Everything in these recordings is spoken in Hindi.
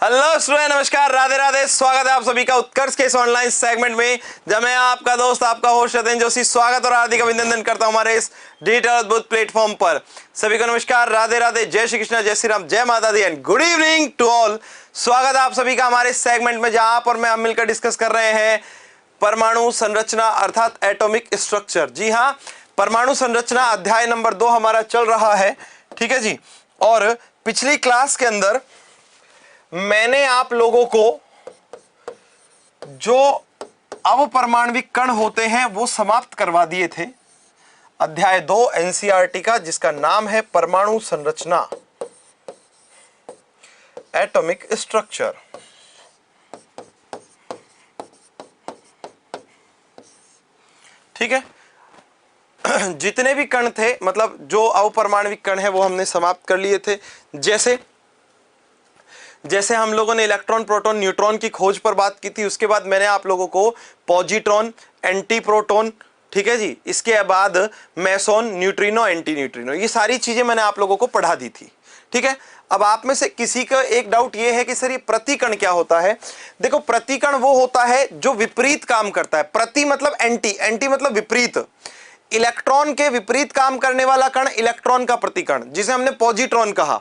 हेलो स्टूडेंट, नमस्कार, राधे राधे। स्वागत है आप सभी का उत्कर्ष के इस ऑनलाइन सेगमेंट में, जब मैं आपका दोस्त आपका होस्ट सत्येंद्र जोशी स्वागत और हार्दिक अभिनंदन करता हूं हमारे इस डिजिटल अद्भुत प्लेटफॉर्म पर। सभी को नमस्कार, राधे राधे, जय श्री कृष्ण, जय श्री राम, जय माता दी and good evening to all. स्वागत है आप सभी का हमारे इस सेगमेंट में, जहां आप और मैं मिलकर डिस्कस कर रहे हैं परमाणु संरचना अर्थात एटॉमिक स्ट्रक्चर। जी हाँ, परमाणु संरचना अध्याय नंबर 2 हमारा चल रहा है। ठीक है जी। और पिछली क्लास के अंदर मैंने आप लोगों को जो अवपरमाणविक कण होते हैं वो समाप्त करवा दिए थे। अध्याय 2 एनसीईआरटी का, जिसका नाम है परमाणु संरचना एटॉमिक स्ट्रक्चर। ठीक है। जितने भी कण थे, मतलब जो अवपरमाणविक कण है वो हमने समाप्त कर लिए थे। जैसे हम लोगों ने इलेक्ट्रॉन, प्रोटॉन, न्यूट्रॉन की खोज पर बात की थी। उसके बाद मैंने आप लोगों को पॉजिट्रॉन, एंटी प्रोटॉन, ठीक है जी, इसके बाद मेसॉन, न्यूट्रिनो, एंटी न्यूट्रिनो, ये सारी चीजें मैंने आप लोगों को पढ़ा दी थी। ठीक है। अब आप में से किसी का एक डाउट ये है कि सर ये प्रतिकण क्या होता है। देखो, प्रतिकण वो होता है जो विपरीत काम करता है। प्रति मतलब एंटी, एंटी मतलब विपरीत। इलेक्ट्रॉन के विपरीत काम करने वाला कण इलेक्ट्रॉन का प्रतिकण, जिसे हमने पॉजिट्रॉन कहा।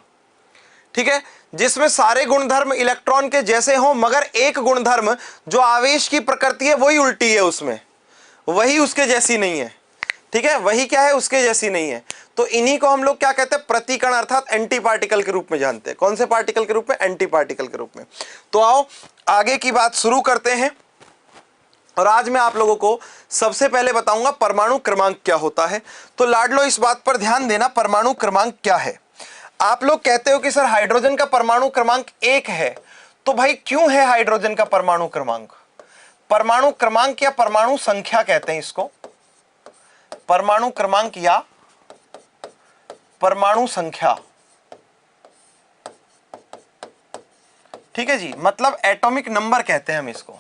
ठीक है। जिसमें सारे गुणधर्म इलेक्ट्रॉन के जैसे हों, मगर एक गुणधर्म जो आवेश की प्रकृति है वही उल्टी है, उसमें वही उसके जैसी नहीं है। ठीक है, वही क्या है, उसके जैसी नहीं है। तो इन्हीं को हम लोग क्या कहते हैं, प्रतिकण अर्थात एंटी पार्टिकल के रूप में जानते हैं। कौन से पार्टिकल के रूप में? एंटी पार्टिकल के रूप में। तो आओ आगे की बात शुरू करते हैं। और आज मैं आप लोगों को सबसे पहले बताऊंगा परमाणु क्रमांक क्या होता है। तो लाडलो इस बात पर ध्यान देना, परमाणु क्रमांक क्या है। आप लोग कहते हो कि सर हाइड्रोजन का परमाणु क्रमांक 1 है, तो भाई क्यों है हाइड्रोजन का परमाणु क्रमांक? परमाणु क्रमांक या परमाणु संख्या कहते हैं इसको, परमाणु क्रमांक या परमाणु संख्या। ठीक है जी, मतलब एटॉमिक नंबर कहते हैं हम इसको।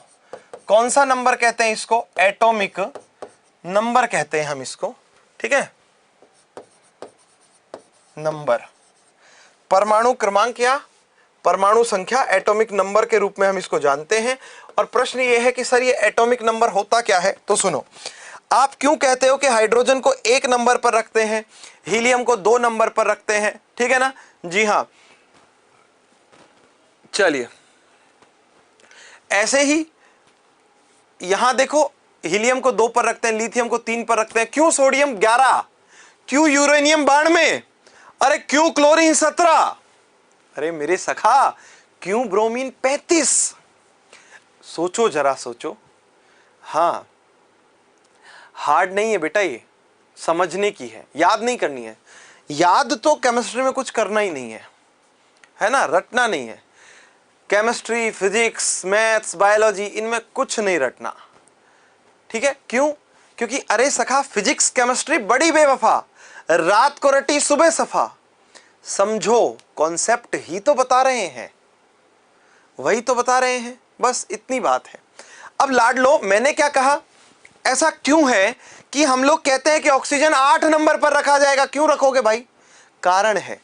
कौन सा नंबर कहते हैं इसको? एटॉमिक नंबर कहते हैं हम इसको। ठीक है, नंबर, परमाणु क्रमांक या परमाणु संख्या, एटॉमिक नंबर के रूप में हम इसको जानते हैं। और प्रश्न ये है कि सर ये एटॉमिक नंबर होता क्या है। तो सुनो, आप क्यों कहते हो कि हाइड्रोजन को 1 नंबर पर रखते हैं, हीलियम को 2 नंबर पर रखते हैं? ठीक है ना। जी हाँ, चलिए ऐसे ही यहां देखो, हीलियम को 2 पर रखते हैं, लिथियम को 3 पर रखते हैं। क्यों सोडियम 11? क्यों यूरेनियम 92? अरे क्यों क्लोरीन 17? अरे मेरे सखा, क्यों ब्रोमीन 35? सोचो जरा, सोचो। हाँ, हार्ड नहीं है बेटा, ये समझने की है, याद नहीं करनी है। याद तो केमिस्ट्री में कुछ करना ही नहीं है ना, रटना नहीं है। केमिस्ट्री, फिजिक्स, मैथ्स, बायोलॉजी, इनमें कुछ नहीं रटना। ठीक है, क्यों? क्योंकि अरे सखा, फिजिक्स केमिस्ट्री बड़ी बेवफा, रात को रटी सुबह सफा। समझो, कॉन्सेप्ट ही तो बता रहे हैं, वही तो बता रहे हैं, बस इतनी बात है। अब लाडलो, मैंने क्या कहा, ऐसा क्यों है कि हम लोग कहते हैं कि ऑक्सीजन 8 नंबर पर रखा जाएगा? क्यों रखोगे भाई? कारण है।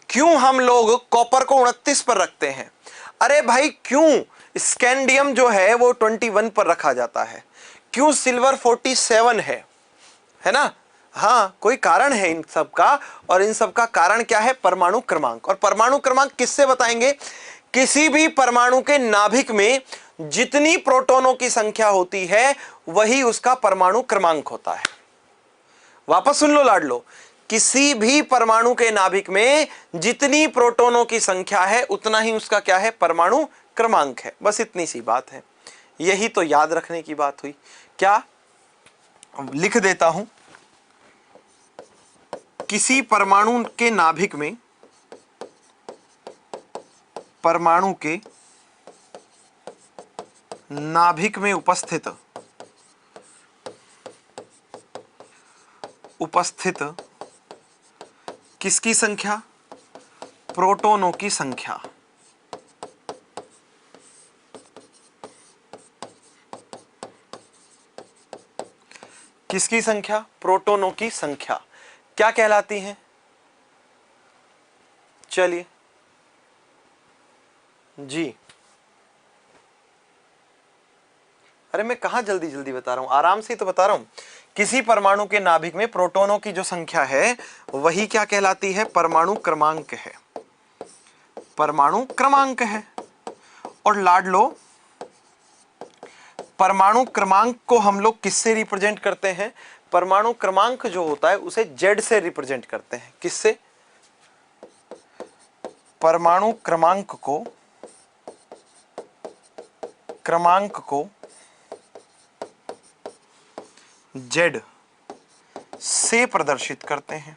क्यों हम लोग कॉपर को 29 पर रखते हैं? अरे भाई, क्यों स्कैंडियम जो है वो 21 पर रखा जाता है? क्यों सिल्वर 47 है ना? हाँ, कोई कारण है इन सब का, और इन सब का कारण क्या है? परमाणु क्रमांक। और परमाणु क्रमांक किससे बताएंगे? किसी भी परमाणु के नाभिक में जितनी प्रोटॉनों की संख्या होती है वही उसका परमाणु क्रमांक होता है। वापस सुन लो लाडलो, किसी भी परमाणु के नाभिक में जितनी प्रोटॉनों की संख्या है उतना ही उसका क्या है? परमाणु क्रमांक है। बस इतनी सी बात है, यही तो याद रखने की बात हुई। क्या लिख देता हूं, किसी परमाणु के नाभिक में, परमाणु के नाभिक में उपस्थित किसकी संख्या? प्रोटॉनों की संख्या। किसकी संख्या? प्रोटॉनों की संख्या क्या कहलाती है? चलिए जी, अरे मैं कहाँ जल्दी जल्दी बता रहा हूं, आराम से तो बता रहा हूं। किसी परमाणु के नाभिक में प्रोटॉनों की जो संख्या है वही क्या कहलाती है, परमाणु क्रमांक है, परमाणु क्रमांक है। और लाडलो परमाणु क्रमांक को हम लोग किससे रिप्रेजेंट करते हैं, परमाणु क्रमांक जो होता है उसे जेड से रिप्रेजेंट करते हैं। किससे, परमाणु क्रमांक को जेड से प्रदर्शित करते हैं।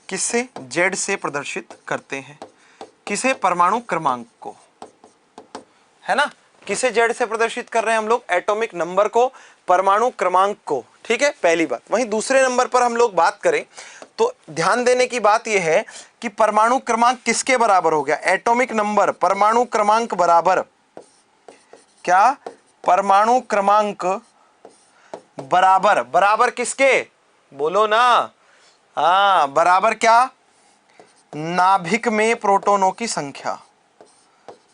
किससे, जेड से प्रदर्शित करते हैं। किसे, परमाणु क्रमांक को, है ना। किसे जेड से प्रदर्शित कर रहे हैं हम लोग, एटॉमिक नंबर को, परमाणु क्रमांक को। ठीक है, पहली बात। वहीं दूसरे नंबर पर हम लोग बात करें तो ध्यान देने की बात यह है कि परमाणु क्रमांक किसके बराबर हो गया, एटॉमिक नंबर परमाणु क्रमांक बराबर क्या, परमाणु क्रमांक बराबर, बराबर किसके, बोलो ना, हाँ बराबर क्या, नाभिक में प्रोटॉनों की संख्या।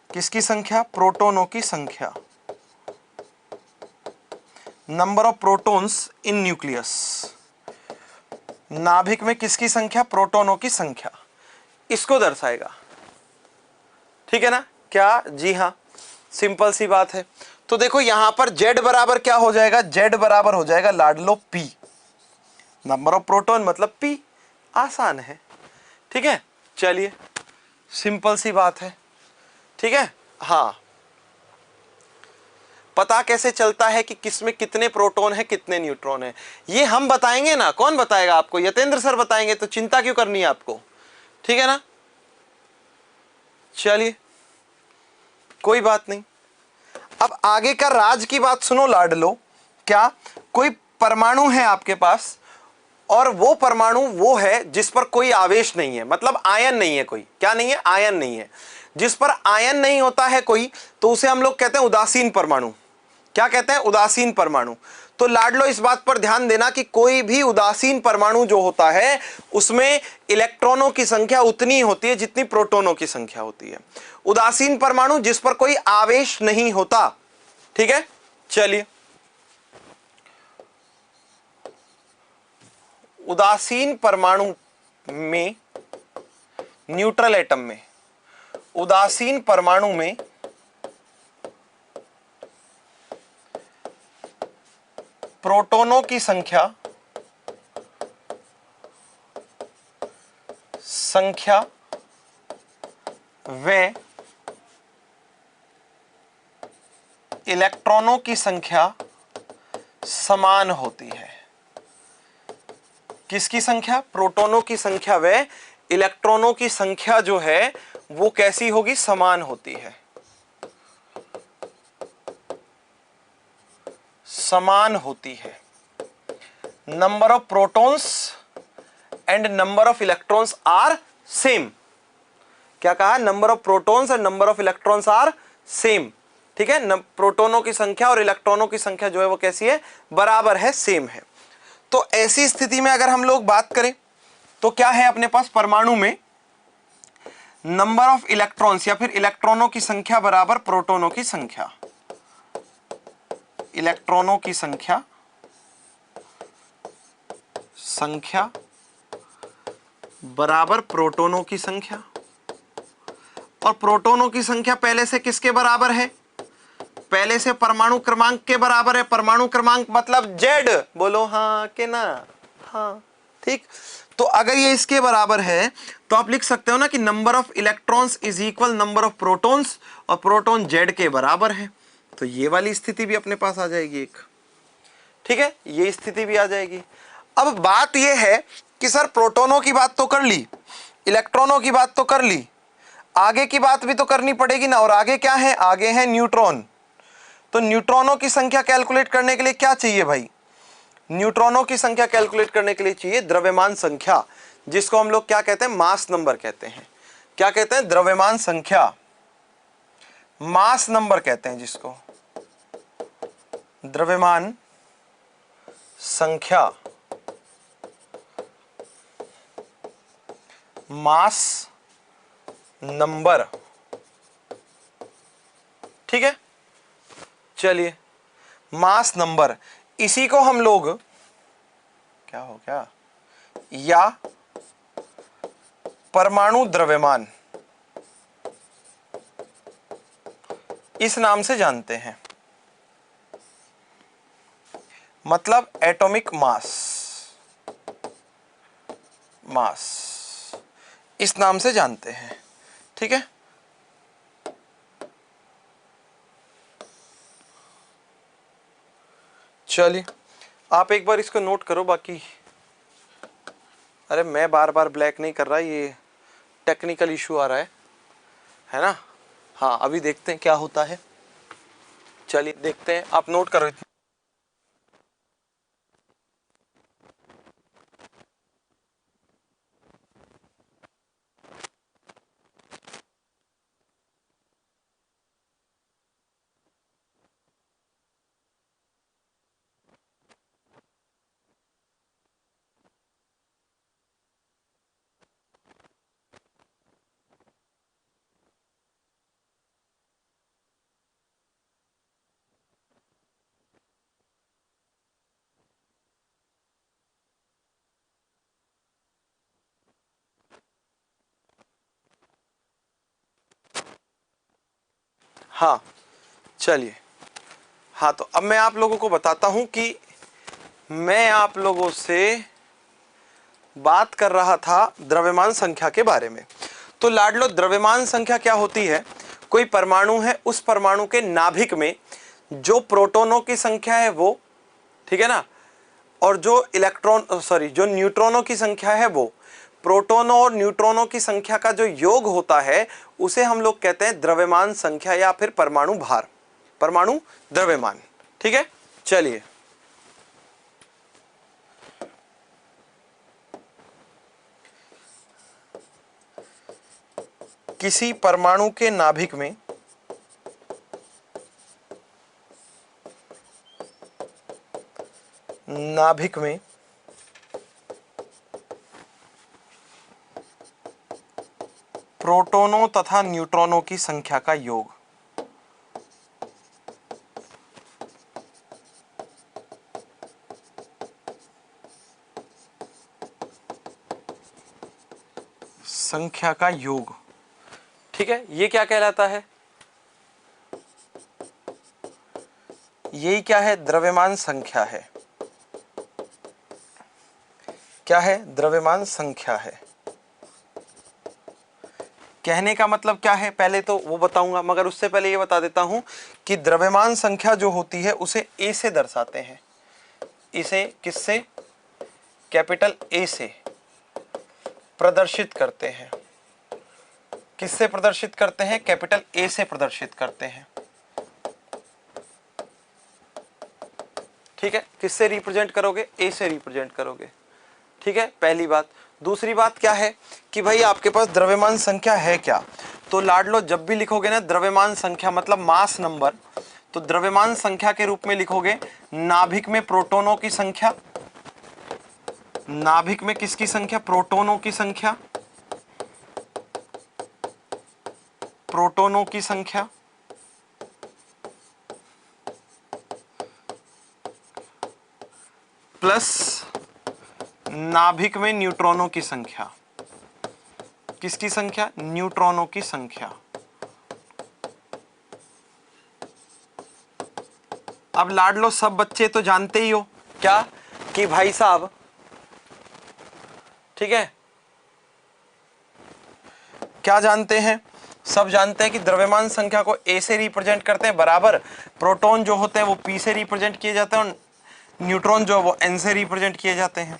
किसकी संख्या, प्रोटॉनों की संख्या, number of protons in nucleus. नाभिक में किसकी संख्या, प्रोटॉनों की संख्या, इसको दर्शाएगा। ठीक है ना, क्या, जी हाँ, सिंपल सी बात है। तो देखो यहां पर Z बराबर क्या हो जाएगा, Z बराबर हो जाएगा लाडलो P, नंबर ऑफ प्रोटॉन मतलब P, आसान है। ठीक है, चलिए सिंपल सी बात है। ठीक है, हाँ, पता कैसे चलता है कि किसमें कितने प्रोटॉन है कितने न्यूट्रॉन है, ये हम बताएंगे ना, कौन बताएगा आपको, यतेंद्र सर बताएंगे, तो चिंता क्यों करनी है आपको। ठीक है ना, चलिए कोई बात नहीं। अब आगे का राज की बात सुनो लाडलो, क्या, कोई परमाणु है आपके पास और वो परमाणु वो है जिस पर कोई आवेश नहीं है, मतलब आयन नहीं है, कोई क्या नहीं है, आयन नहीं है। जिस पर आयन नहीं होता है कोई, तो उसे हम लोग कहते हैं उदासीन परमाणु। क्या कहते हैं, उदासीन परमाणु। तो लाडलो इस बात पर ध्यान देना कि कोई भी उदासीन परमाणु जो होता है उसमें इलेक्ट्रॉनों की संख्या उतनी होती है जितनी प्रोटॉनों की संख्या होती है। उदासीन परमाणु जिस पर कोई आवेश नहीं होता। ठीक है, चलिए, उदासीन परमाणु में, न्यूट्रल एटम में, उदासीन परमाणु में प्रोटॉनों की संख्या व इलेक्ट्रॉनों की संख्या समान होती है। किसकी संख्या, प्रोटॉनों की संख्या व इलेक्ट्रॉनों की संख्या जो है वो कैसी होगी, समान होती है, समान होती है। Number of protons and number of electrons are same. क्या कहा, number of protons and number of electrons are same. ठीक है, प्रोटॉनों की संख्या और इलेक्ट्रॉनों की संख्या जो है वो कैसी है, बराबर है, सेम है। तो ऐसी स्थिति में अगर हम लोग बात करें तो क्या है अपने पास, परमाणु में नंबर ऑफ इलेक्ट्रॉन्स या फिर इलेक्ट्रॉनों की संख्या बराबर प्रोटॉनों की संख्या, इलेक्ट्रॉनों की संख्या बराबर प्रोटॉनों की संख्या। और प्रोटॉनों की संख्या पहले से किसके बराबर है, पहले से परमाणु क्रमांक के बराबर है। परमाणु क्रमांक मतलब Z, बोलो हाँ के ना, हाँ ठीक। तो अगर ये इसके बराबर है तो आप लिख सकते हो ना कि number of electrons is equal number of protons, और प्रोटॉन Z के बराबर है। तो ये वाली स्थिति भी अपने पास आ जाएगी एक। ठीक है, ये स्थिति भी आ जाएगी। अब बात ये है कि सर प्रोटॉनों की बात तो कर ली, इलेक्ट्रॉनों की बात तो कर ली, आगे की बात भी तो करनी पड़ेगी ना। और आगे क्या है, आगे है न्यूट्रॉन। तो न्यूट्रॉनों की संख्या कैलकुलेट करने के लिए क्या चाहिए भाई, न्यूट्रॉनों की संख्या कैलकुलेट करने के लिए चाहिए द्रव्यमान संख्या, जिसको हम लोग क्या कहते हैं, मास नंबर कहते हैं। क्या कहते हैं, द्रव्यमान संख्या, मास नंबर कहते हैं जिसको, द्रव्यमान संख्या, मास नंबर। ठीक है, चलिए, मास नंबर, इसी को हम लोग क्या हो गया, या परमाणु द्रव्यमान इस नाम से जानते हैं। मतलब एटॉमिक मास, मास इस नाम से जानते हैं। ठीक है, चलिए आप एक बार इसको नोट करो। बाकी अरे मैं बार बार ब्लैक नहीं कर रहा, ये टेक्निकल इशू आ रहा है ना। हाँ, अभी देखते हैं क्या होता है। चलिए देखते हैं, आप नोट करो। हाँ चलिए, हाँ तो अब मैं आप लोगों को बताता हूं कि मैं आप लोगों से बात कर रहा था द्रव्यमान संख्या के बारे में। तो लाडलो, द्रव्यमान संख्या क्या होती है? कोई परमाणु है, उस परमाणु के नाभिक में जो प्रोटॉनों की संख्या है वो, ठीक है ना, और जो जो न्यूट्रॉनों की संख्या है वो, प्रोटॉनों और न्यूट्रॉनों की संख्या का जो योग होता है उसे हम लोग कहते हैं द्रव्यमान संख्या या फिर परमाणु भार, परमाणु द्रव्यमान। ठीक है, चलिए किसी परमाणु के नाभिक में प्रोटॉनों तथा न्यूट्रॉनों की संख्या का योग, संख्या का योग, ठीक है, ये क्या कहलाता है? यही क्या है? द्रव्यमान संख्या है। क्या है? द्रव्यमान संख्या है। कहने का मतलब क्या है पहले तो वो बताऊंगा, मगर उससे पहले ये बता देता हूं कि द्रव्यमान संख्या जो होती है उसे ए से दर्शाते हैं। इसे किससे? कैपिटल ए से प्रदर्शित करते हैं। किससे प्रदर्शित करते हैं? कैपिटल ए से प्रदर्शित करते हैं। ठीक है, किससे रिप्रेजेंट करोगे? ए से रिप्रेजेंट करोगे। ठीक है, पहली बात। दूसरी बात क्या है कि भाई आपके पास द्रव्यमान संख्या है क्या? तो लाडलो, जब भी लिखोगे ना द्रव्यमान संख्या मतलब मास नंबर, तो द्रव्यमान संख्या के रूप में लिखोगे नाभिक में प्रोटॉनों की संख्या, नाभिक में किसकी संख्या? प्रोटॉनों की संख्या, प्रोटॉनों की संख्या प्लस नाभिक में न्यूट्रॉनों की संख्या। किसकी संख्या? न्यूट्रॉनों की संख्या। अब लाडलो, सब बच्चे तो जानते ही हो क्या कि भाई साहब, ठीक है, क्या जानते हैं? सब जानते हैं कि द्रव्यमान संख्या को ए से रिप्रेजेंट करते हैं, बराबर प्रोटॉन जो होते हैं वो पी से रिप्रेजेंट किए जाते हैं और न्यूट्रॉन जो है वो एन से रिप्रेजेंट किए जाते हैं।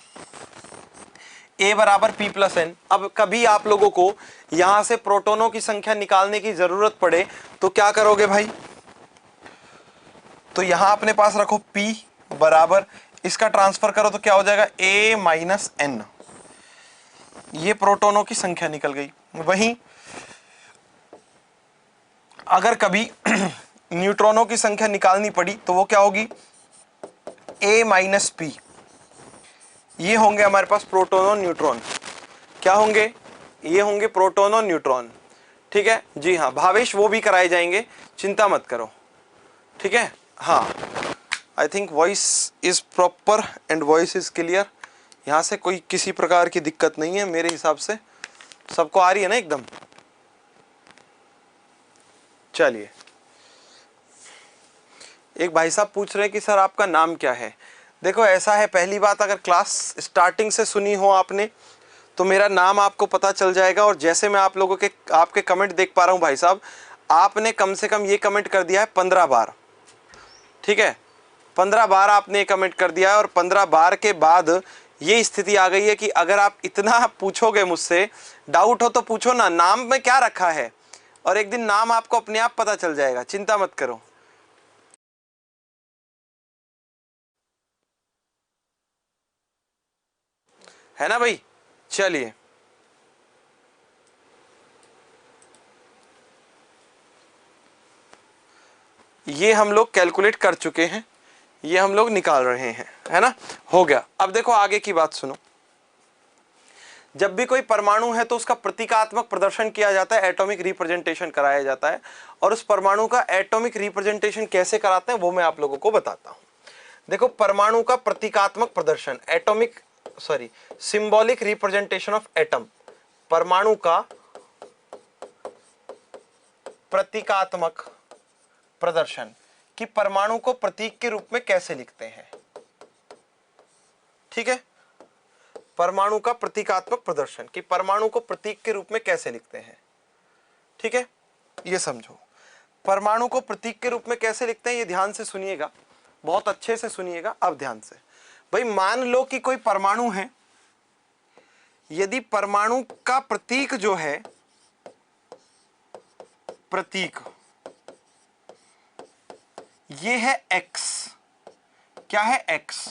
ए बराबर पी प्लस एन। अब कभी आप लोगों को यहां से प्रोटॉनों की संख्या निकालने की जरूरत पड़े तो क्या करोगे भाई? तो यहां अपने पास रखो P बराबर, इसका ट्रांसफर करो तो क्या हो जाएगा? A minus n. ये प्रोटॉनों की संख्या निकल गई। वहीं अगर कभी न्यूट्रॉनों की संख्या निकालनी पड़ी तो वो क्या होगी? A minus P. ये होंगे हमारे पास प्रोटॉन और न्यूट्रॉन। क्या होंगे? ये होंगे प्रोटॉन और न्यूट्रॉन। ठीक है जी हाँ भावेश, वो भी कराए जाएंगे, चिंता मत करो। ठीक है, हाँ, I think voice is proper and voice is clear. यहाँ से कोई किसी प्रकार की दिक्कत नहीं है मेरे हिसाब से, सबको आ रही है ना एकदम। चलिए, एक भाई साहब पूछ रहे हैं कि सर आपका नाम क्या है। देखो ऐसा है, पहली बात, अगर क्लास स्टार्टिंग से सुनी हो आपने तो मेरा नाम आपको पता चल जाएगा। और जैसे मैं आप लोगों के आपके कमेंट देख पा रहा हूँ भाई साहब, आपने कम से कम ये कमेंट कर दिया है 15 बार, ठीक है, 15 बार आपने कमेंट कर दिया है। और 15 बार के बाद ये स्थिति आ गई है कि अगर आप इतना पूछोगे मुझसे, डाउट हो तो पूछो ना, नाम में क्या रखा है, और एक दिन नाम आपको अपने आप पता चल जाएगा, चिंता मत करो। है ना भाई। चलिए, ये हम लोग कैलकुलेट कर चुके हैं, ये हम लोग निकाल रहे हैं, है ना, हो गया। अब देखो आगे की बात सुनो। जब भी कोई परमाणु है तो उसका प्रतीकात्मक प्रदर्शन किया जाता है, एटॉमिक रिप्रेजेंटेशन कराया जाता है। और उस परमाणु का एटॉमिक रिप्रेजेंटेशन कैसे कराते हैं वो मैं आप लोगों को बताता हूं। देखो, परमाणु का प्रतीकात्मक प्रदर्शन, सिंबॉलिक रिप्रेजेंटेशन ऑफ एटम, परमाणु का प्रतीकात्मक प्रदर्शन, कि परमाणु को प्रतीक के रूप में कैसे लिखते हैं। ठीक है, परमाणु का प्रतीकात्मक प्रदर्शन, कि परमाणु को प्रतीक के रूप में कैसे लिखते हैं। ठीक है, ये समझो, परमाणु को प्रतीक के रूप में कैसे लिखते हैं, ये ध्यान से सुनिएगा, बहुत अच्छे से सुनिएगा। अब ध्यान से भाई, मान लो कि कोई परमाणु है, यदि परमाणु का प्रतीक जो है, प्रतीक ये है x, क्या है x,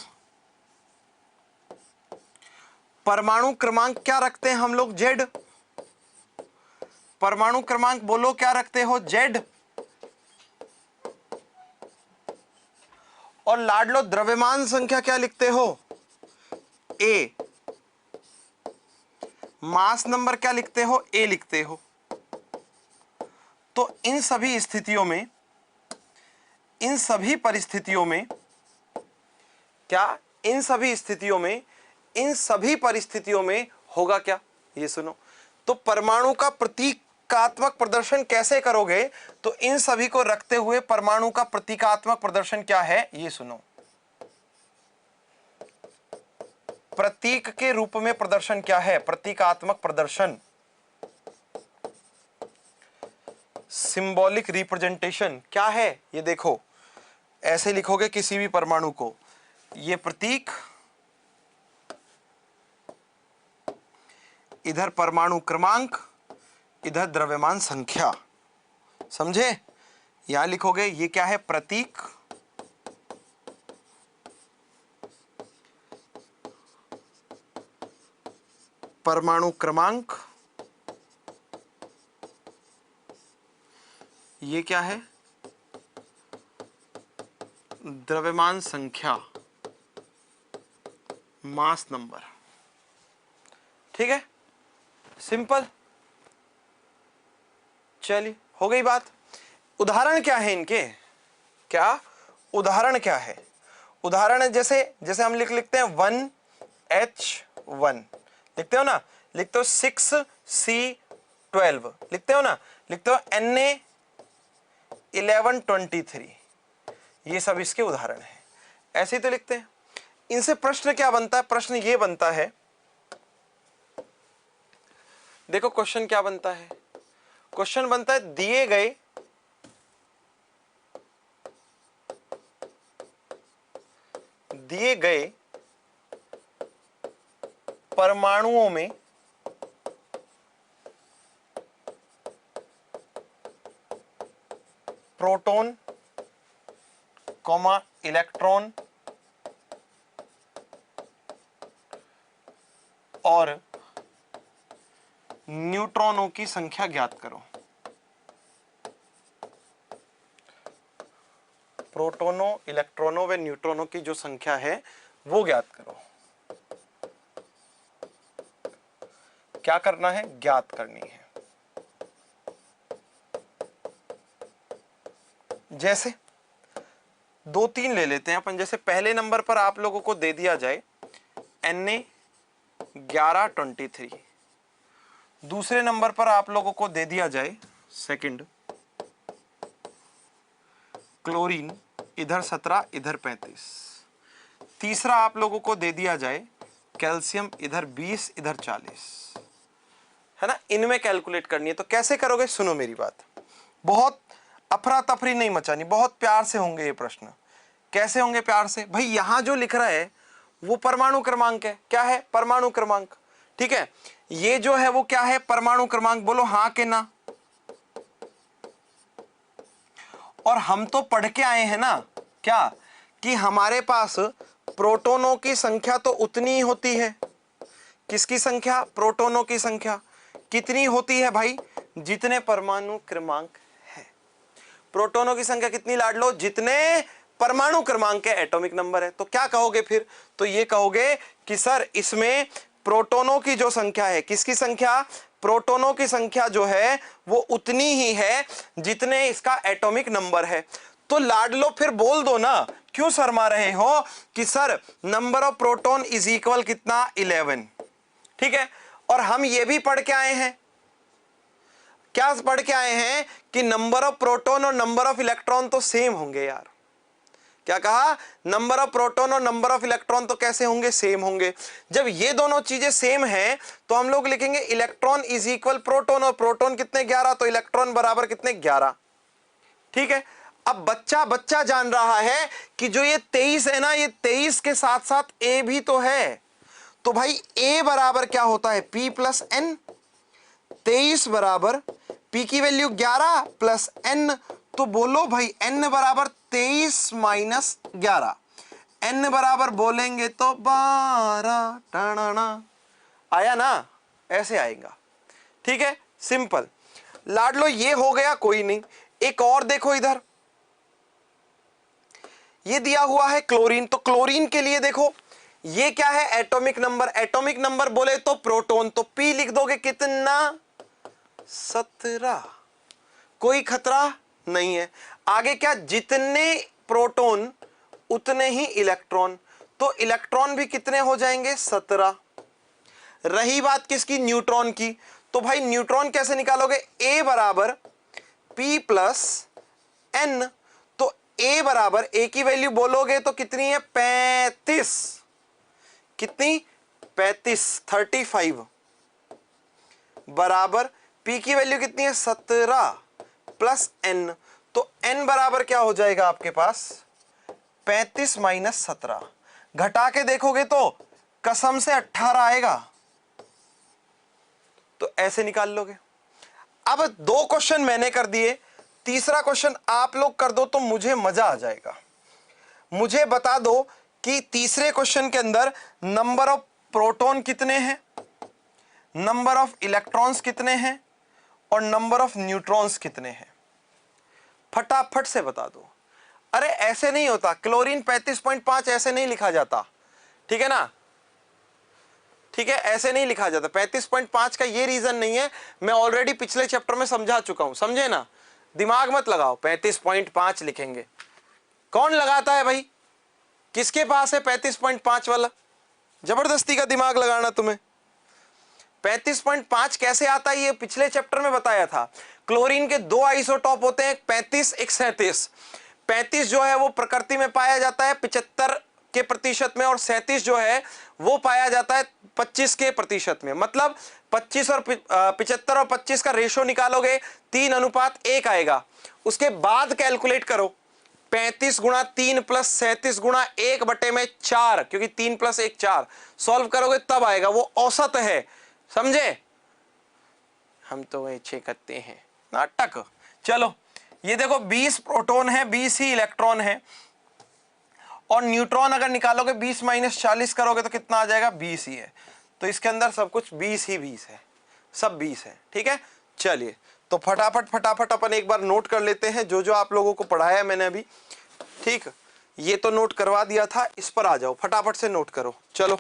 परमाणु क्रमांक क्या रखते हैं हम लोग, z, परमाणु क्रमांक बोलो क्या रखते हो, z, और लाडलो द्रव्यमान संख्या क्या लिखते हो, a, मास नंबर क्या लिखते हो, a लिखते हो। तो इन सभी स्थितियों में, इन सभी परिस्थितियों में क्या, इन सभी स्थितियों में, इन सभी परिस्थितियों में होगा क्या, ये सुनो। तो परमाणु का प्रतीकात्मक प्रदर्शन कैसे करोगे, तो इन सभी को रखते हुए परमाणु का प्रतीकात्मक प्रदर्शन क्या है, ये सुनो। प्रतीक के रूप में प्रदर्शन क्या है, प्रतीकात्मक प्रदर्शन, सिंबॉलिक रिप्रेजेंटेशन क्या है, ये देखो, ऐसे लिखोगे किसी भी परमाणु को, ये प्रतीक, इधर परमाणु क्रमांक, इधर द्रव्यमान संख्या, समझे। यहां लिखोगे ये क्या है, प्रतीक, परमाणु क्रमांक, ये क्या है, द्रव्यमान संख्या, मास नंबर। ठीक है, सिंपल। चलिए, हो गई बात। उदाहरण क्या है इनके, क्या उदाहरण क्या है, उदाहरण है जैसे जैसे हम लिखते हैं 1H1, लिखते हो ना, लिखते हो 6C12, लिखते हो ना, लिखते हो Na1123, ये सब इसके उदाहरण है। ऐसे ही तो लिखते हैं। इनसे प्रश्न क्या बनता है, प्रश्न ये बनता है, देखो क्वेश्चन क्या बनता है, क्वेश्चन बनता है दिए गए परमाणुओं में प्रोटॉन, इलेक्ट्रॉन और न्यूट्रॉनों की संख्या ज्ञात करो। प्रोटॉनों, इलेक्ट्रॉनों व न्यूट्रॉनों की जो संख्या है वो ज्ञात करो। क्या करना है, ज्ञात करनी है। जैसे दो तीन ले लेते हैं अपन। जैसे पहले नंबर पर आप लोगों को दे दिया जाए Na1123, दूसरे नंबर पर आप लोगों को दे दिया जाए सेकंड क्लोरीन, इधर 17 इधर 35, तीसरा आप लोगों को दे दिया जाए कैल्शियम, इधर 20 इधर 40, है ना। इनमें कैलकुलेट करनी है। तो कैसे करोगे, सुनो मेरी बात, बहुत अफरा तफरी नहीं मचानी, बहुत प्यार से होंगे ये प्रश्न। कैसे होंगे प्यार से, भाई यहां जो लिख रहा है वो परमाणु क्रमांक है। क्या है, परमाणु क्रमांक, ठीक है। ये जो है वो क्या है, परमाणु क्रमांक। बोलो हां के ना। और हम तो पढ़ के आए हैं ना क्या, कि हमारे पास प्रोटॉनों की संख्या तो उतनी ही होती है। किसकी संख्या, प्रोटॉनों की संख्या कितनी होती है भाई, जितने परमाणु क्रमांक है। प्रोटॉनों की संख्या कितनी लाड लो, जितने परमाणु क्रमांक के एटॉमिक नंबर है। तो क्या कहोगे फिर, तो ये कहोगे कि सर इसमें प्रोटॉनों की जो संख्या है, किसकी संख्या, प्रोटॉनों की संख्या जो है वो उतनी ही है जितने इसका एटॉमिक नंबर है। तो लाडलो फिर बोल दो ना, क्यों शर्मा रहे हो, कि sir number of proton is equal कितना, 11, ठीक है। और हम ये भी पढ़ के आए हैं, क्या पढ़ के आए हैं, कि नंबर ऑफ प्रोटॉन और नंबर ऑफ इलेक्ट्रॉन तो सेम होंगे यार। क्या कहा, नंबर ऑफ प्रोटॉन और नंबर ऑफ इलेक्ट्रॉन तो कैसे होंगे, सेम होंगे। जब ये दोनों चीजें सेम हैं तो हम लोग लिखेंगे इलेक्ट्रॉन इज इक्वल प्रोटॉन, और प्रोटॉन कितने 11, तो इलेक्ट्रॉन बराबर कितने 11, ठीक है। अब बच्चा बच्चा जान रहा है कि जो ये 23 है ना, ये 23 के साथ साथ ए भी तो है। तो भाई ए बराबर क्या होता है, P प्लस एन। 23 बराबर P की वैल्यू 11 प्लस एन, तो बोलो भाई n बराबर 23 माइनस 11, n बराबर बोलेंगे तो 12, टाणा आया ना, ऐसे आएगा, ठीक है, सिंपल। लाडलो ये हो गया, कोई नहीं। एक और देखो इधर, ये दिया हुआ है क्लोरीन। तो क्लोरीन के लिए देखो ये क्या है, एटॉमिक नंबर। एटॉमिक नंबर बोले तो प्रोटॉन, तो P लिख दोगे कितना, 17, कोई खतरा नहीं है। आगे क्या, जितने प्रोटॉन उतने ही इलेक्ट्रॉन, तो इलेक्ट्रॉन भी कितने हो जाएंगे, 17। रही बात किसकी, न्यूट्रॉन की। तो भाई न्यूट्रॉन कैसे निकालोगे, A बराबर P प्लस एन। तो A बराबर, A की वैल्यू बोलोगे तो कितनी है, 35, कितनी, 35, 35 बराबर P की वैल्यू कितनी है, 17 प्लस n। तो n बराबर क्या हो जाएगा आपके पास, 35 माइनस 17, घटा के देखोगे तो कसम से 18 आएगा। तो ऐसे निकाल लोगे। अब दो क्वेश्चन मैंने कर दिए, तीसरा क्वेश्चन आप लोग कर दो तो मुझे मजा आ जाएगा। मुझे बता दो कि तीसरे क्वेश्चन के अंदर नंबर ऑफ प्रोटॉन कितने हैं, नंबर ऑफ इलेक्ट्रॉन्स कितने हैं, और नंबर ऑफ न्यूट्रॉन्स कितने हैं, फटाफट से बता दो। अरे ऐसे नहीं होता, क्लोरीन 35.5 ऐसे नहीं लिखा जाता, ठीक है ना, ठीक है, ऐसे नहीं लिखा जाता। 35.5 का ये रीजन नहीं है, मैं ऑलरेडी पिछले चैप्टर में समझा चुका हूं, समझे ना, दिमाग मत लगाओ। 35.5 लिखेंगे, कौन लगाता है भाई, किसके पास है 35.5 वाला, जबरदस्ती का दिमाग लगाना तुम्हें। 35.5 कैसे आता है, ये पिछले चैप्टर में बताया था। क्लोरीन के दो आइसोटॉप होते हैं, एक 35 एक 37। 35 जो है वो प्रकृति में पाया जाता है 75 के प्रतिशत में, और 37 जो है वो पाया जाता है 25 के प्रतिशत में। मतलब 25 और 75 और 25 का रेशो निकालोगे 3:1 आएगा। उसके बाद कैलकुलेट करो 35 गुणा 3 प्लस 37 गुणा 1/4, क्योंकि 3 + 1 4, सॉल्व करोगे तब आएगा, वो औसत है, समझे। हम तो अच्छे करते हैं नाटक। चलो ये देखो 20 प्रोटॉन है, 20 ही इलेक्ट्रॉन है, और न्यूट्रॉन अगर निकालोगे 20 - 40 करोगे तो कितना आ जाएगा, 20 ही है। तो इसके अंदर सब कुछ 20 ही 20 है, सब 20 है, ठीक है। चलिए तो फटाफट फटाफट अपन एक बार नोट कर लेते हैं जो जो आप लोगों को पढ़ाया मैंने अभी, ठीक। ये तो नोट करवा दिया था, इस पर आ जाओ, फटाफट से नोट करो, चलो।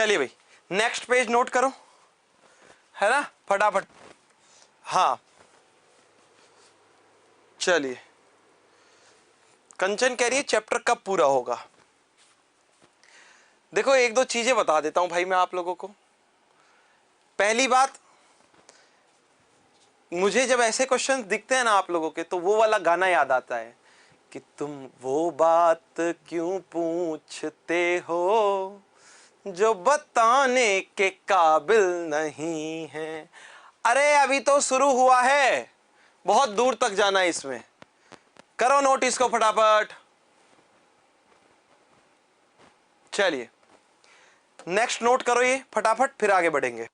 चलिए भाई नेक्स्ट पेज नोट करो, है ना, फटाफट। हाँ चलिए, कंचन कह रही है चैप्टर कब पूरा होगा। देखो एक दो चीजें बता देता हूं भाई मैं आप लोगों को। पहली बात, मुझे जब ऐसे क्वेश्चन दिखते हैं ना आप लोगों के, तो वो वाला गाना याद आता है कि तुम वो बात क्यों पूछते हो जो बताने के काबिल नहीं है। अरे अभी तो शुरू हुआ है, बहुत दूर तक जाना है इसमें। करो नोट इसको फटाफट। चलिए नेक्स्ट नोट करो ये फटाफट, फिर आगे बढ़ेंगे।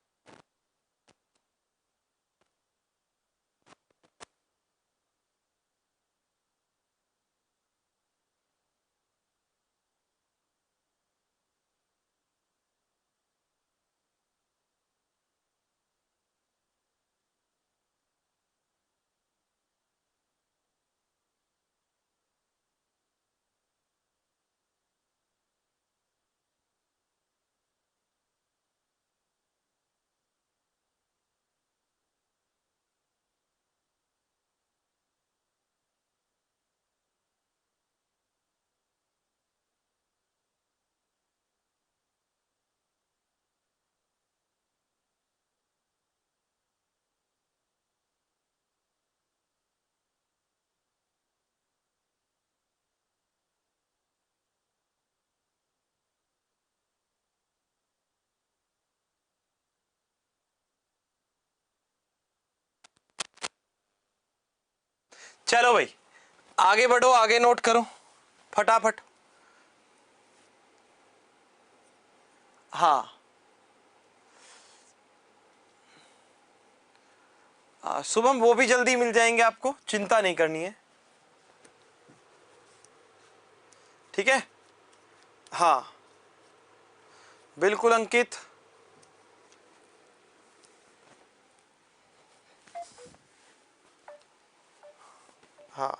चलो भाई आगे बढ़ो, आगे नोट करो फटाफट। हाँ शुभम वो भी जल्दी मिल जाएंगे आपको, चिंता नहीं करनी है, ठीक है। हाँ बिल्कुल अंकित। हाँ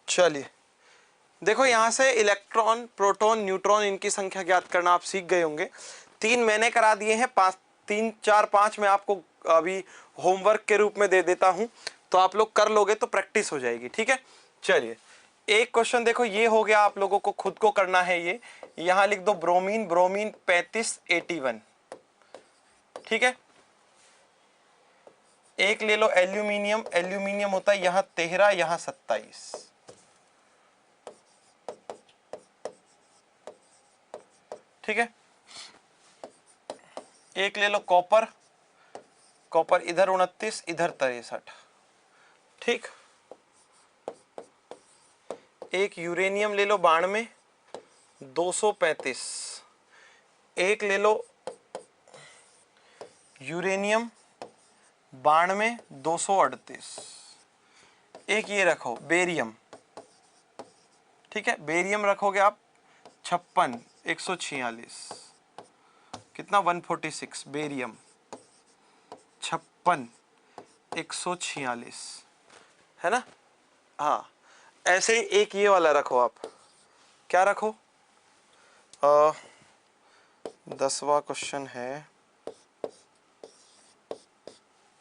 चलिए, देखो यहां से इलेक्ट्रॉन प्रोटॉन न्यूट्रॉन इनकी संख्या ज्ञात करना आप सीख गए होंगे। 3 मैंने करा दिए हैं, 5 3 4 5 मैं आपको अभी होमवर्क के रूप में दे देता हूं, तो आप लोग कर लोगे तो प्रैक्टिस हो जाएगी, ठीक है। चलिए एक क्वेश्चन देखो ये हो गया, आप लोगों को खुद को करना है ये। यहां लिख दो ब्रोमीन, ब्रोमीन 3581, ठीक है। एक ले लो एल्यूमिनियम, एल्यूमिनियम होता है यहां 13, यहां 27, ठीक है। एक ले लो कॉपर, कॉपर इधर 29, इधर 63, ठीक। एक यूरेनियम ले लो 92, 235। एक ले लो यूरेनियम 92, 238। एक ये रखो बेरियम, ठीक है, बेरियम रखोगे आप 56, 146, कितना 146, बेरियम 56, 146, है ना। हाँ ऐसे ही एक ये वाला रखो आप, क्या रखो, 10वां क्वेश्चन है,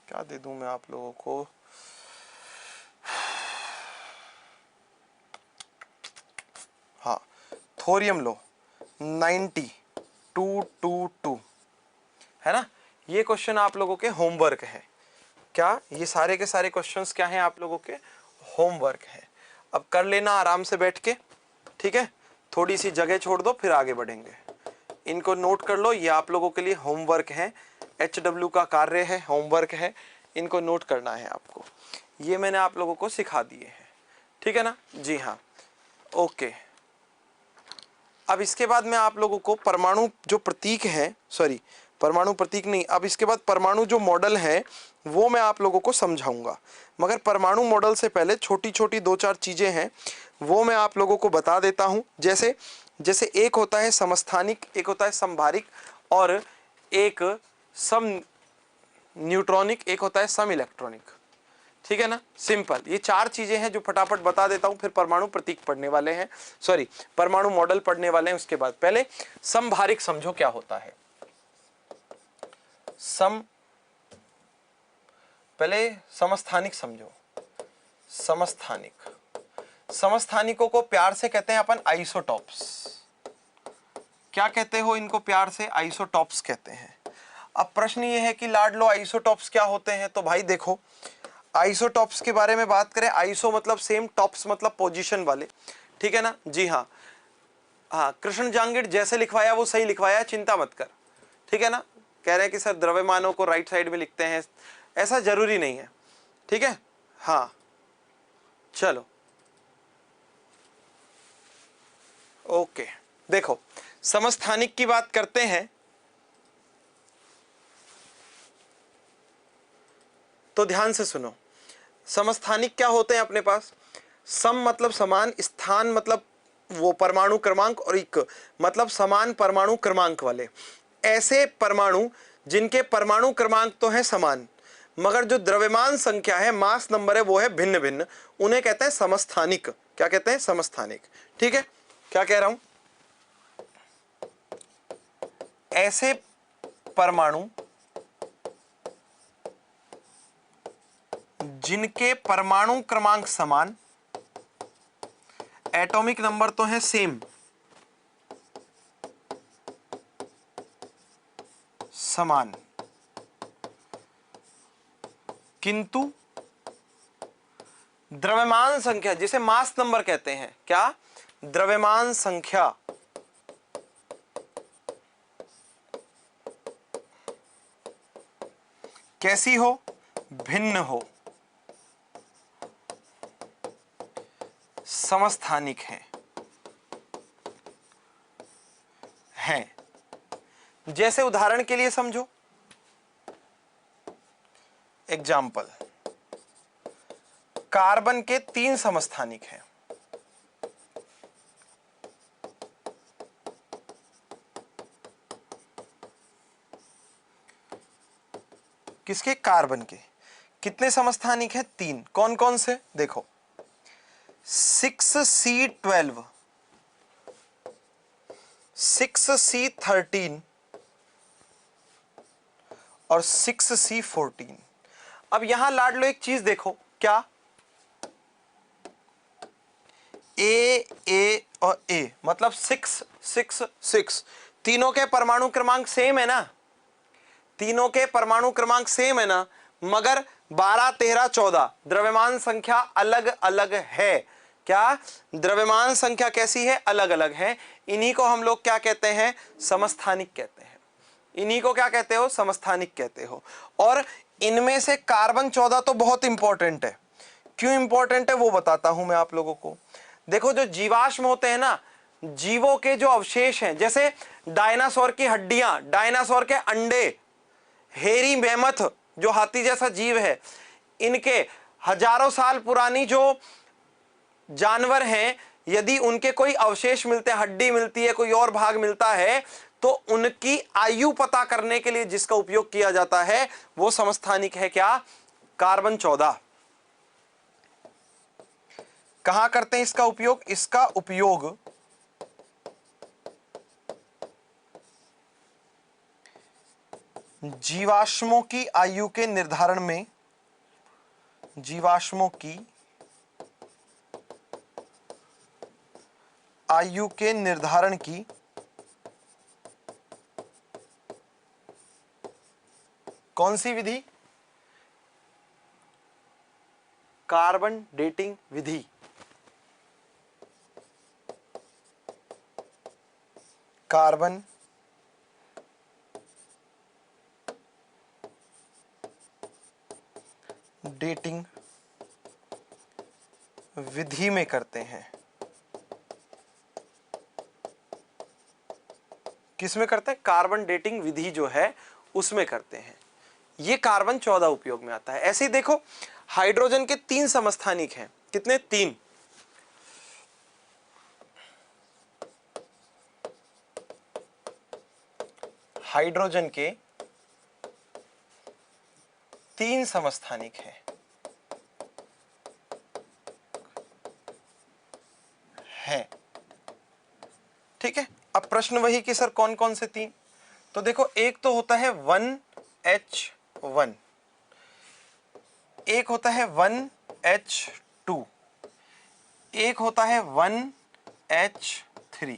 क्या दे दूं मैं आप लोगों को, हाँ थोरियम लो 9222, है ना। ये क्वेश्चन आप लोगों के होमवर्क है। क्या ये सारे के सारे क्वेश्चंस क्या हैं आप लोगों के होमवर्क है। अब कर लेना आराम से बैठ के, ठीक है। थोड़ी सी जगह छोड़ दो फिर आगे बढ़ेंगे। इनको नोट कर लो, ये आप लोगों के लिए होमवर्क है, HW का कार्य है, होमवर्क है, इनको नोट करना है आपको। ये मैंने आप लोगों को सिखा दिए हैं, ठीक है ना। जी हाँ ओके। अब इसके बाद मैं आप लोगों को परमाणु जो प्रतीक है, सॉरी परमाणु प्रतीक नहीं, अब इसके बाद परमाणु जो मॉडल है वो मैं आप लोगों को समझाऊंगा। मगर परमाणु मॉडल से पहले छोटी छोटी 2-4 चीजें हैं वो मैं आप लोगों को बता देता हूं। जैसे जैसे एक होता है समस्थानिक, एक होता है समभारिक, और एक सम न्यूट्रॉनिक, एक होता है सम इलेक्ट्रॉनिक। ठीक है ना, सिंपल। ये चार चीजें हैं जो फटाफट बता देता हूं, फिर परमाणु प्रतीक पढ़ने वाले हैं, सॉरी परमाणु मॉडल पढ़ने वाले हैं। उसके बाद पहले समभारिक समझो क्या होता है। पहले समस्थानिक समझो। समस्थानिक, समस्थानिकों को प्यार से कहते हैं अपन आइसोटॉप्स। क्या कहते हो इनको प्यार से? आइसोटॉप्स कहते हैं। अब प्रश्न ये है कि लाडलो आइसोटॉप्स क्या होते हैं? तो भाई देखो, आइसोटॉप्स के बारे में बात करें, आइसो मतलब सेम, टॉप्स मतलब पोजीशन वाले। ठीक है ना, जी हाँ। हाँ, कृष्ण जांगिड़ जैसे लिखवाया वो सही लिखवाया, चिंता मत कर। ठीक है ना, कह रहे हैं कि सर द्रव्यमानों को राइट साइड में लिखते हैं, ऐसा जरूरी नहीं है। ठीक है, हाँ चलो ओके। देखो समस्थानिक की बात करते हैं तो ध्यान से सुनो। समस्थानिक क्या होते हैं अपने पास? सम मतलब समान, स्थान मतलब वो परमाणु क्रमांक, और इक मतलब समान परमाणु क्रमांक वाले। ऐसे परमाणु जिनके परमाणु क्रमांक तो है समान, मगर जो द्रव्यमान संख्या है, मास नंबर है, वो है भिन्न भिन्न, उन्हें कहते हैं समस्थानिक। क्या कहते हैं? समस्थानिक। ठीक है, क्या कह रहा हूं? ऐसे परमाणु जिनके परमाणु क्रमांक समान, एटॉमिक नंबर तो है सेम, समान, किंतु द्रव्यमान संख्या, जिसे मास नंबर कहते हैं, क्या? द्रव्यमान संख्या कैसी हो? भिन्न हो, समस्थानिक हैं। जैसे उदाहरण के लिए समझो, एग्जाम्पल, कार्बन के 3 समस्थानिक हैं। किसके? कार्बन के। कितने समस्थानिक हैं? 3। कौन कौन से? देखो, 6C12, 6C13 और 6C14। अब यहां लाड लो एक चीज देखो, क्या? ए और ए मतलब 6 6 6, तीनों के परमाणु क्रमांक सेम है ना? तीनों के परमाणु क्रमांक सेम है ना, मगर 12 13 14 द्रव्यमान संख्या अलग अलग है। क्या? द्रव्यमान संख्या कैसी है? अलग अलग है। इन्हीं को हम लोग क्या कहते हैं? समस्थानिक कहते हैं। इन्हीं को क्या कहते हो? समस्थानिक कहते हो। और इनमें से कार्बन 14 तो बहुत इंपॉर्टेंट है। क्यों इंपॉर्टेंट है वो बताता हूं मैं आप लोगों को। देखो, जो जीवाश्म होते हैं ना, जीवों के जो अवशेष हैं, जैसे डायनासोर की हड्डियां, डायनासोर के अंडे, हेरी मेमथ जो हाथी जैसा जीव है, इनके हजारों साल पुरानी जो जानवर हैं, यदि उनके कोई अवशेष मिलते हैं, हड्डी मिलती है, कोई और भाग मिलता है, तो उनकी आयु पता करने के लिए जिसका उपयोग किया जाता है वो समस्थानिक है। क्या? कार्बन 14। कहां करते हैं इसका उपयोग? इसका उपयोग जीवाश्मों की आयु के निर्धारण में, जीवाश्मों की आयु के निर्धारण की कौन सी विधि? कार्बन डेटिंग विधि। कार्बन डेटिंग विधि में करते हैं। किस में करते हैं? कार्बन डेटिंग विधि जो है उसमें करते हैं। ये कार्बन 14 उपयोग में आता है। ऐसे ही देखो, हाइड्रोजन के 3 समस्थानिक हैं। कितने? 3। हाइड्रोजन के 3 समस्थानिक हैं। ठीक है, अब प्रश्न वही कि सर कौन कौन से 3? तो देखो, एक तो होता है 1H1, एक होता है 1H2, एक होता है 1H3।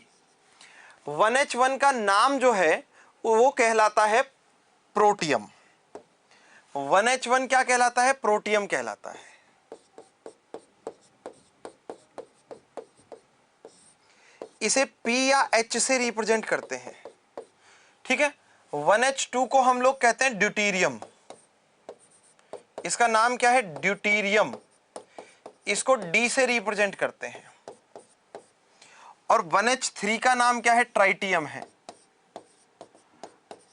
1H1 का नाम जो है वो कहलाता है प्रोटियम। 1H1 क्या कहलाता है? प्रोटियम कहलाता है। इसे P या H से रिप्रेजेंट करते हैं। ठीक है, 1H2 को हम लोग कहते हैं ड्यूटीरियम। इसका नाम क्या है? ड्यूटीरियम। इसको D से रिप्रेजेंट करते हैं। और 1H3 का नाम क्या है? ट्राइटियम है,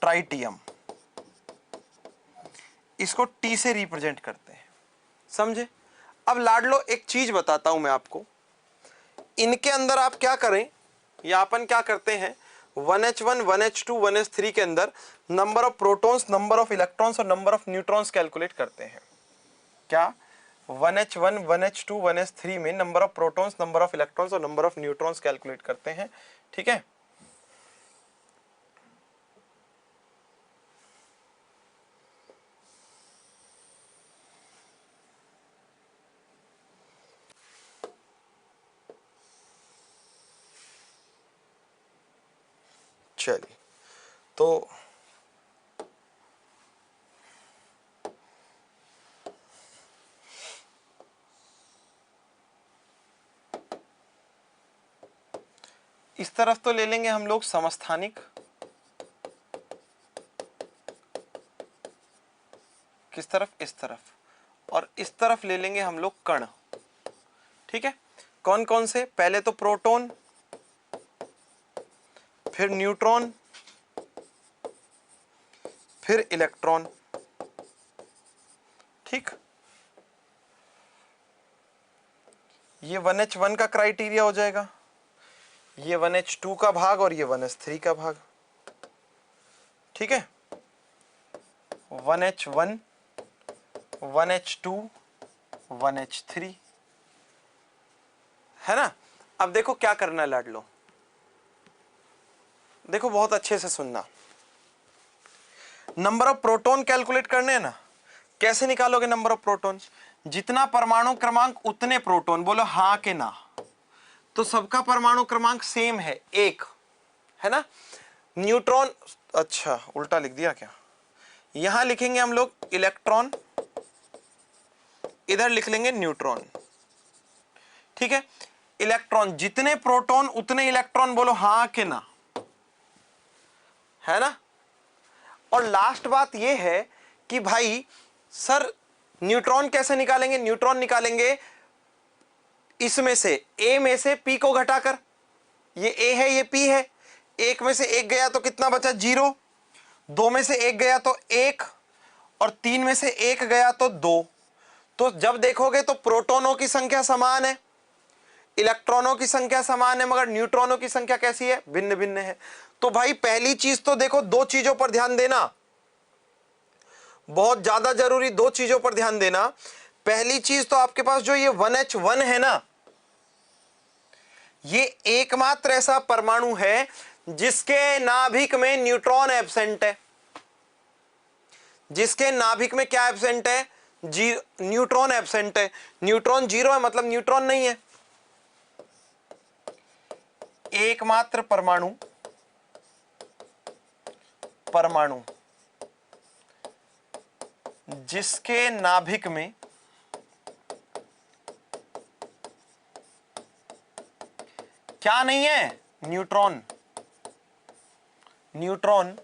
ट्राइटियम। इसको T से रिप्रेजेंट करते हैं। समझे? अब लाडलो एक चीज बताता हूं मैं आपको, इनके अंदर आप क्या करें, या अपन क्या करते हैं, 1H1, 1H2, 1H3 के अंदर number of protons, number of electrons और नंबर ऑफ न्यूट्रॉन्स कैलकुलेट करते हैं। क्या? 1H1, 1H2, 1H3 में number of protons, number of electrons और नंबर ऑफ न्यूट्रॉन्स कैलकुलेट करते हैं। ठीक है, चलिए तो इस तरफ तो ले लेंगे हम लोग समस्थानिक, किस तरफ? इस तरफ। और इस तरफ ले लेंगे हम लोग कण। ठीक है, कौन कौन से? पहले तो प्रोटॉन, फिर न्यूट्रॉन, फिर इलेक्ट्रॉन। ठीक, ये 1H1 का क्राइटेरिया हो जाएगा, ये 1H2 का भाग और ये 1H3 का भाग। ठीक है, 1H1, 1H2, 1H3, है ना? अब देखो क्या करना है लाडलो, देखो बहुत अच्छे से सुनना। नंबर ऑफ प्रोटॉन कैलकुलेट करने हैं ना, कैसे निकालोगे नंबर ऑफ प्रोटॉन? जितना परमाणु क्रमांक उतने प्रोटॉन। बोलो हाँ के ना? तो सबका परमाणु क्रमांक सेम है, 1, है ना? न्यूट्रॉन, अच्छा उल्टा लिख दिया क्या? यहां लिखेंगे हम लोग इलेक्ट्रॉन, इधर लिख लेंगे न्यूट्रॉन। ठीक है, इलेक्ट्रॉन, जितने प्रोटॉन उतने इलेक्ट्रॉन। बोलो हाँ के ना? है ना? और लास्ट बात यह है कि भाई सर न्यूट्रॉन कैसे निकालेंगे? न्यूट्रॉन निकालेंगे इसमें से, ए में से पी को घटाकर। ये ए है, ये पी है। एक में से एक गया तो कितना बचा? 0। 2 में से एक गया तो 1, और 3 में से एक गया तो 2। तो जब देखोगे तो प्रोटॉनों की संख्या समान है, इलेक्ट्रॉनों की संख्या समान है, मगर न्यूट्रॉनों की संख्या कैसी है? भिन्न भिन्न है। तो भाई पहली चीज तो देखो, 2 चीजों पर ध्यान देना, बहुत ज्यादा जरूरी 2 चीजों पर ध्यान देना। पहली चीज तो आपके पास जो ये 1H1 है ना, ये एकमात्र ऐसा परमाणु है जिसके नाभिक में न्यूट्रॉन एब्सेंट है। जिसके नाभिक में क्या एब्सेंट है? न्यूट्रॉन एब्सेंट है। न्यूट्रॉन 0 है, मतलब न्यूट्रॉन नहीं है। एकमात्र परमाणु जिसके नाभिक में क्या नहीं है? न्यूट्रॉन। न्यूट्रॉन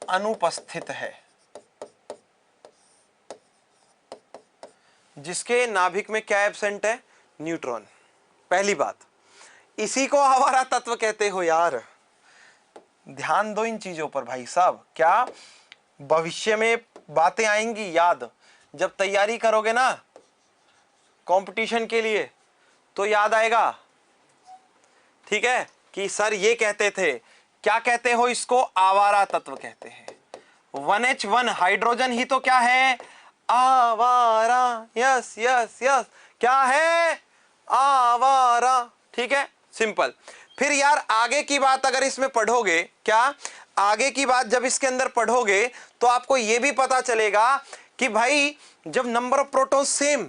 अनुपस्थित है। जिसके नाभिक में क्या एब्सेंट है? न्यूट्रॉन। पहली बात, इसी को आवारा तत्व कहते हो यार। ध्यान दो इन चीजों पर भाई साहब। क्या भविष्य में बातें आएंगी याद, जब तैयारी करोगे ना कंपटीशन के लिए तो याद आएगा। ठीक है, कि सर ये कहते थे क्या कहते हो इसको? आवारा तत्व कहते हैं। 1H1 हाइड्रोजन ही तो क्या है? आवारा। यस यस यस, क्या है? आवारा। ठीक है, सिंपल। फिर यार आगे की बात अगर इसमें पढ़ोगे, क्या आगे की बात जब इसके अंदर पढ़ोगे तो आपको यह भी पता चलेगा कि भाई जब number of proton same,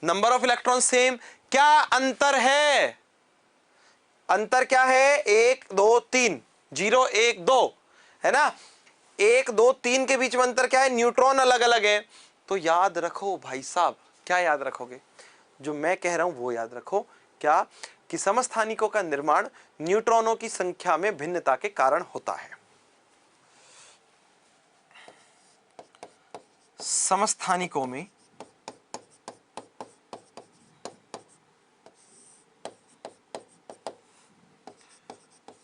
number of electron same, क्या अंतर है? अंतर क्या है? 1 2 3, 0 1 2, है ना? 1 2 3 के बीच में अंतर क्या है? न्यूट्रॉन अलग अलग है। तो याद रखो भाई साहब, क्या याद रखोगे? जो मैं कह रहा हूं वो याद रखो। क्या? कि समस्थानिकों का निर्माण न्यूट्रॉनों की संख्या में भिन्नता के कारण होता है। समस्थानिकों में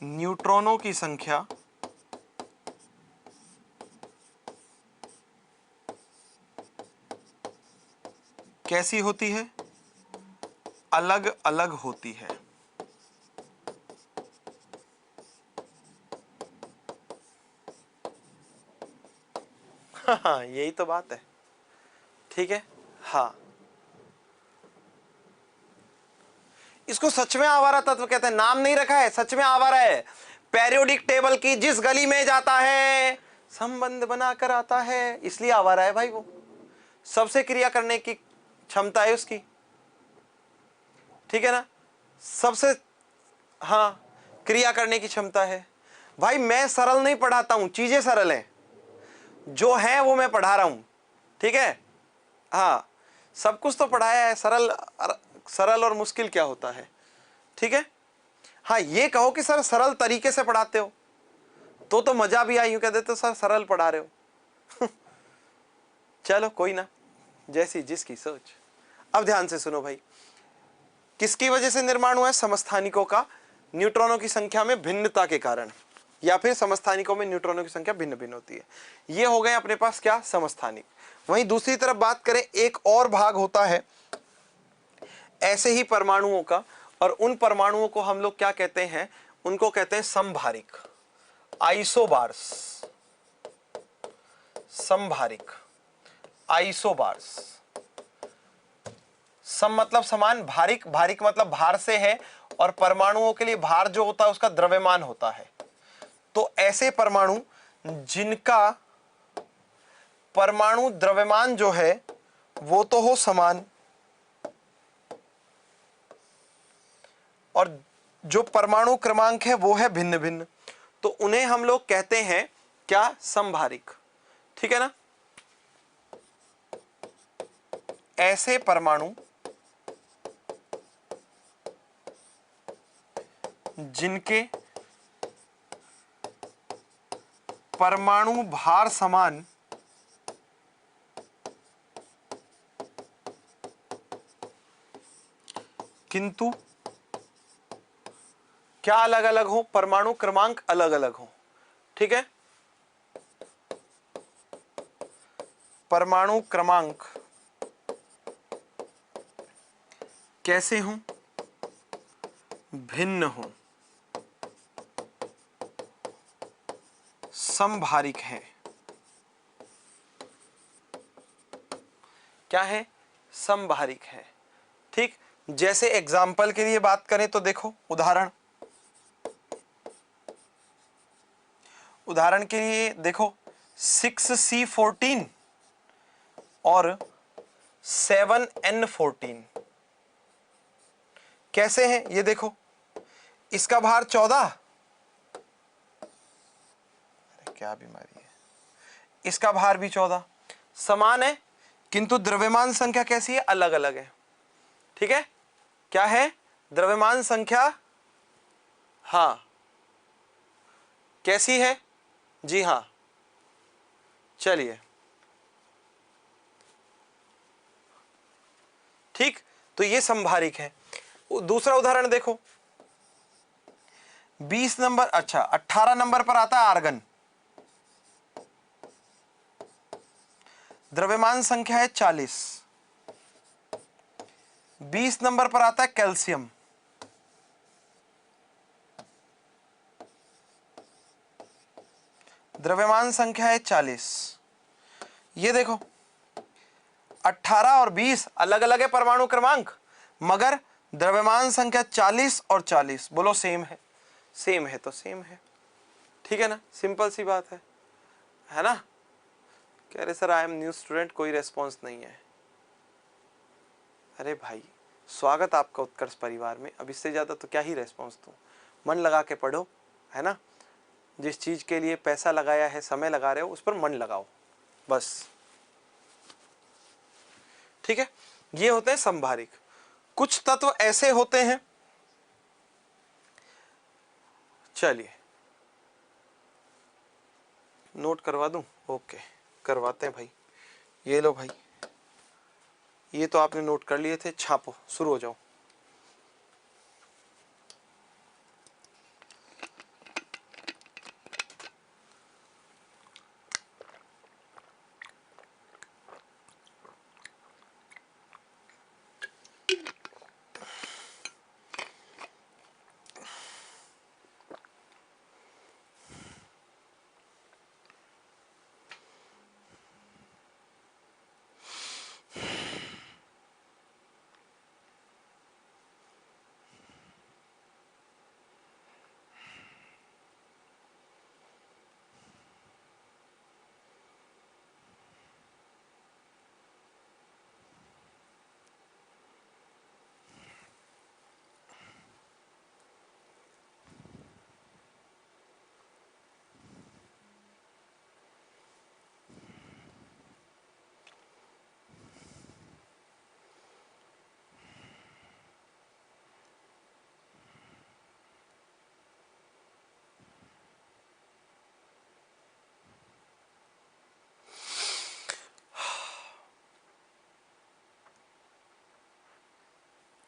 न्यूट्रॉनों की संख्या कैसी होती है? अलग अलग होती है। हाँ, यही तो बात है। ठीक है, हाँ, इसको सच में आवारा तत्व कहते हैं। नाम नहीं रखा है, सच में आवारा है। पेरियोडिक टेबल की जिस गली में जाता है संबंध बनाकर आता है, इसलिए आवारा है भाई। वो सबसे क्रिया करने की क्षमता है उसकी, ठीक है ना? सबसे, हाँ, क्रिया करने की क्षमता है। भाई मैं सरल नहीं पढ़ाता हूं, चीजें सरल हैं, जो है वो मैं पढ़ा रहा हूं। ठीक है, हाँ, सब कुछ तो पढ़ाया है। सरल, सरल और मुश्किल क्या होता है? ठीक है, हाँ, ये कहो कि सर सरल तरीके से पढ़ाते हो तो मजा भी आई। यूं कह देते सर सरल पढ़ा रहे हो। चलो कोई ना, जैसी जिसकी सोच। अब ध्यान से सुनो भाई, किसकी वजह से निर्माण हुआ है? समस्थानिकों का न्यूट्रॉनों की संख्या में भिन्नता के कारण, या फिर समस्थानिकों में न्यूट्रॉनों की संख्या भिन्न भिन्न होती है। ये हो गए अपने पास क्या? समस्थानिक। वहीं दूसरी तरफ बात करें, एक और भाग होता है ऐसे ही परमाणुओं का, और उन परमाणुओं को हम लोग क्या कहते हैं? उनको कहते हैं समभारिक, आइसोबार्स। समभारिक, आइसोबार्स। सम मतलब समान, भारिक, भारिक मतलब भार से है, और परमाणुओं के लिए भार जो होता है उसका द्रव्यमान होता है। तो ऐसे परमाणु जिनका परमाणु द्रव्यमान जो है वो तो हो समान, और जो परमाणु क्रमांक है वो है भिन्न भिन्न, तो उन्हें हम लोग कहते हैं क्या? समभारिक। ठीक है ना? ऐसे परमाणु जिनके परमाणु भार समान किंतु क्या अलग अलग हो? परमाणु क्रमांक अलग अलग हो। ठीक है, परमाणु क्रमांक कैसे हो? भिन्न हो, समभारिक है। क्या है? समभारिक है। ठीक, जैसे एग्जाम्पल के लिए बात करें तो देखो, उदाहरण के लिए देखो, 6C14 और 7N14 कैसे हैं? ये देखो, इसका भार 14, अरे क्या बीमारी है, इसका भार भी 14, समान है, किंतु द्रव्यमान संख्या कैसी है? अलग अलग है। ठीक है, क्या है? द्रव्यमान संख्या, हाँ, कैसी है? जी हाँ, चलिए, ठीक, तो ये संभारिक है। दूसरा उदाहरण देखो, 20 नंबर, अच्छा 18 नंबर पर आता है आर्गन, द्रव्यमान संख्या है 40। 20 नंबर पर आता है कैल्शियम, द्रव्यमान संख्या है 40। ये देखो 18 और 20 अलग अलग है परमाणु क्रमांक, मगर द्रव्यमान संख्या 40 और 40 बोलो सेम है। सेम है तो सेम है, ठीक है ना, सिंपल सी बात है ना। कह रहे sir I am new student, कोई रेस्पॉन्स नहीं है। अरे भाई स्वागत आपका उत्कर्ष परिवार में, अब इससे ज़्यादा तो क्या ही रेस्पॉन्स दूँ। मन लगा के पढ़ो, है ना, जिस चीज़ के लिए पैसा लगाया है, समय लगा रहे हो, उस पर मन लगाओ बस, ठीक है। ये होते हैं संभारिक। कुछ तत्व ऐसे होते हैं, चलिए नोट करवा दूं, ओके करवाते हैं भाई। ये लो भाई, ये तो आपने नोट कर लिए थे, छापो, शुरू हो जाओ।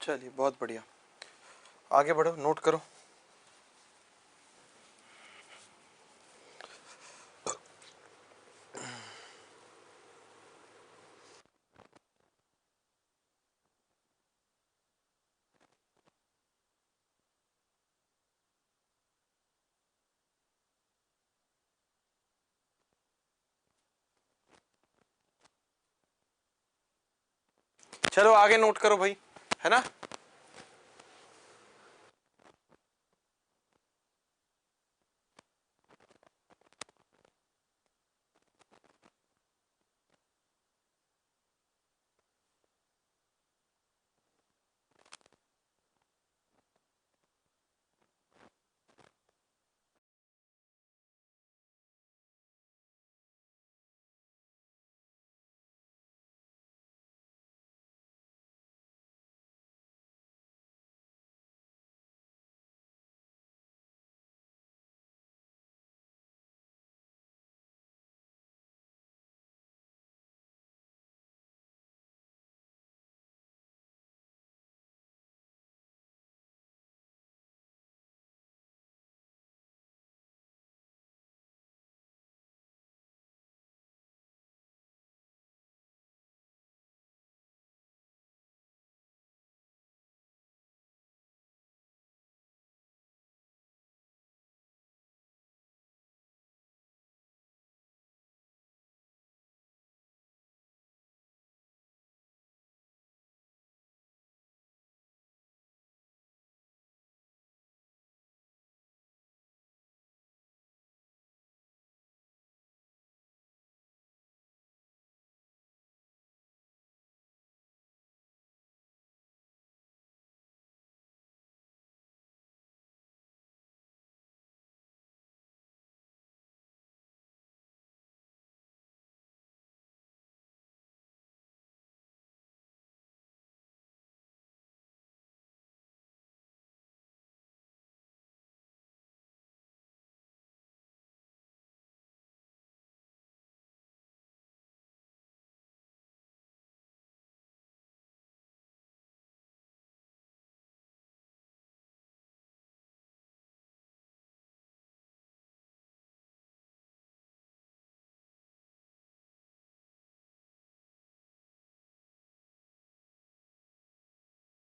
चलिए बहुत बढ़िया, आगे बढ़ो, नोट करो। चलो आगे नोट करो भाई, है ना।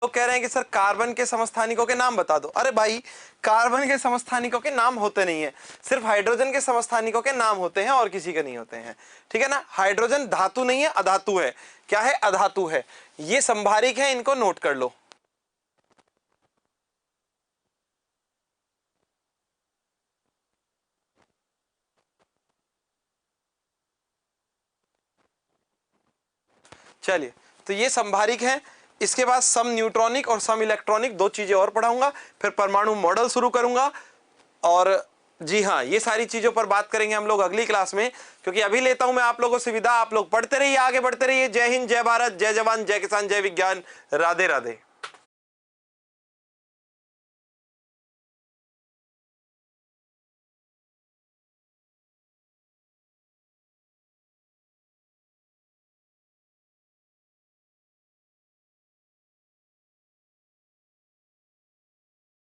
तो कह रहे हैं कि सर कार्बन के समस्थानिकों के नाम बता दो। अरे भाई, कार्बन के समस्थानिकों के नाम होते नहीं है, सिर्फ हाइड्रोजन के समस्थानिकों के नाम होते हैं और किसी के नहीं होते हैं। ठीक है ना। हाइड्रोजन धातु नहीं है, अधातु है। क्या है? अधातु है। ये संभारिक है, इनको नोट कर लो। चलिए, तो ये संभारिक है। इसके बाद सम न्यूट्रॉनिक और सम इलेक्ट्रॉनिक, दो चीजें और पढ़ाऊंगा, फिर परमाणु मॉडल शुरू करूंगा। और जी हाँ, ये सारी चीजों पर बात करेंगे हम लोग अगली क्लास में, क्योंकि अभी लेता हूं मैं आप लोगों से विदा। आप लोग पढ़ते रहिए, आगे बढ़ते रहिए। जय हिंद, जय भारत, जय जवान, जय किसान, जय विज्ञान। राधे राधे।